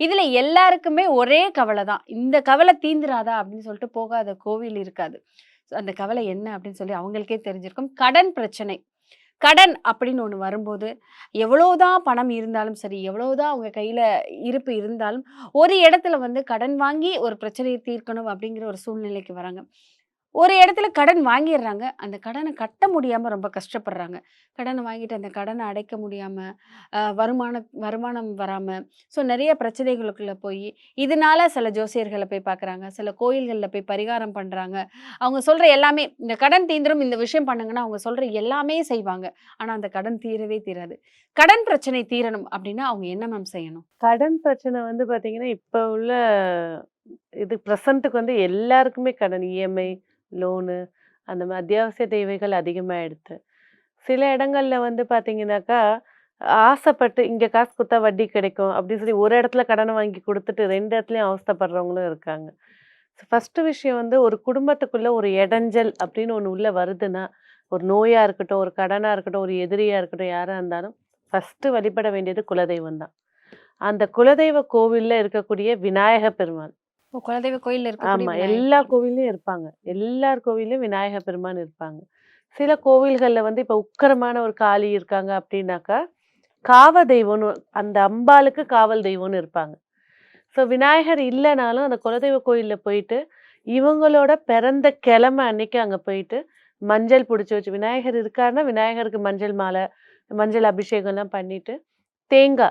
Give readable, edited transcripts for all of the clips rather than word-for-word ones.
இதுல எல்லாருக்குமே ஒரே கவலை தான். இந்த கவலை தீந்துராதா அப்படின்னு சொல்லிட்டு போகாத கோவில் இருக்காது. அந்த கவலை என்ன அப்படின்னு சொல்லி அவங்களுக்கே தெரிஞ்சிருக்கும். கடன் பிரச்சனை. கடன் அப்படின்னு ஒண்ணு வரும்போது, எவ்வளோதான் பணம் இருந்தாலும் சரி, எவ்வளோதான் அவங்க கையில இருப்பு இருந்தாலும், ஒரு இடத்துல வந்து கடன் வாங்கி ஒரு பிரச்சனைய தீர்க்கணும் அப்படிங்கிற ஒரு சூழ்நிலைக்கு வராங்க. ஒரு இடத்துல கடன் வாங்கிர்றாங்க. அந்த கடன கட்ட முடியாம ரொம்ப கஷ்டப்படுறாங்க. கடன வாங்கிட்டு அந்த கடன அடைக்க முடியாம, வருமானம் வராம, நெறைய பிரச்சனைகளுக்குள்ள போயி, இதனால சில ஜோசியர்கள போய் பார்க்குறாங்க. சில கோயில்கள்ல போய் பரிகாரம் பண்றாங்க. அவங்க சொல்ற எல்லாமே, இந்த கடன் தீந்துரும், இந்த விஷயம் பண்ணுங்கன்னா, அவங்க சொல்ற எல்லாமே செய்வாங்க. ஆனா, அந்த கடன் தீரவே தீராது. கடன் பிரச்சனை தீரணும் அப்டின்னா, அவங்க என்ன மேம் செய்யணும்? கடன் பிரச்சனை வந்து பார்த்தீங்கன்னா, இப்ப உள்ள இது பிரசன்ட்டுக்கு வந்து எல்லாருக்குமே கடன் இஎம்ஐ, லோனு அந்த மாரி அத்தியாவசிய தேவைகள் அதிகமாயிடுத்து. சில இடங்கள்ல வந்து பார்த்தீங்கன்னாக்கா, ஆசைப்பட்டு இங்க காசு குடுத்தா வட்டி கிடைக்கும் அப்படின்னு சொல்லி ஒரு இடத்துல கடன வாங்கி குடுத்துட்டு 2 இடத்துலயும் அவஸ்தைப்படுறவங்களும் இருக்காங்க. ஃபர்ஸ்ட்டு விஷயம் வந்து ஒரு குடும்பத்துக்குள்ள ஒரு இடைஞ்சல் அப்படின்னு ஒண்ணு உள்ள வருதுன்னா, ஒரு நோயா இருக்கட்டும், ஒரு கடனா இருக்கட்டும், ஒரு எதிரியா இருக்கட்டும், யாரா இருந்தாலும் ஃபர்ஸ்ட்டு வழிபட வேண்டியது குலதெய்வம் தான். அந்த குலதெய்வ கோவில்ல இருக்கக்கூடிய விநாயக பெருமான். குலதெய்வ கோயில்ல இருக்கக்கூடிய ஆமா. எல்லா விநாயகர். கோவில்லயும் இருப்பாங்க. எல்லார் கோவில்லயும் விநாயக பெருமான் இருப்பாங்க. சில கோவில்கள்ல வந்து இப்ப உக்கிரமான ஒரு காளி இருக்காங்க அப்டின்னாக்கா, காவ தெய்வம்னு அந்த அம்பாளுக்கு காவல் தெய்வம்னு இருப்பாங்க. விநாயகர் இல்லனாலும் அந்த குலதெய்வ கோயில்ல போயிட்டு, இவங்களோட பிறந்த கிழமை அன்னைக்கு அங்க போயிட்டு, மஞ்சள் புடிச்சு வச்சு விநாயகர் இருக்காருன்னா, விநாயகருக்கு மஞ்சள் மாலை, மஞ்சள் அபிஷேகம்லாம் பண்ணிட்டு, தேங்கா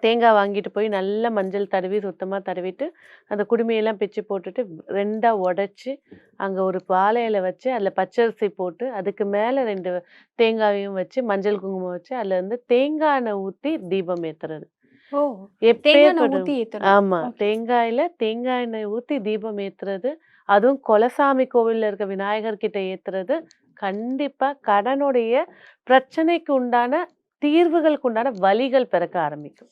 தேங்காய் வாங்கிட்டு போய் நல்லா மஞ்சள் தடவி, சுத்தமா தடவிட்டு, அந்த குடுமையெல்லாம் பிச்சு போட்டுட்டு 2ஆ உடைச்சு, அங்க ஒரு வாழை இலை வச்சு, அதில பச்சரிசி போட்டு, அதுக்கு மேல 2 தேங்காயும் வச்சு, மஞ்சள் குங்குமம் வச்சு, அதில வந்து தேங்காய் எண்ணெய் ஊத்தி தீபம் ஏத்துறது. ஓ! தேங்காய் எண்ணெய் எப்பேர்ப்பட்ட ஊத்தி ஏத்தணும். ஆமா. ஓகே. தேங்காயில தேங்காய் எண்ணெய் ஊத்தி தீபம் ஏத்துறது, அதுவும் குலசாமி கோவில்ல இருக்க விநாயகர் கிட்ட ஏத்துறது, கண்டிப்பா கடனுடைய பிரச்சனைக்கு உண்டான தீர்வுகளுக்கு உண்டான வழிகள் பிறக்க ஆரம்பிக்கும்.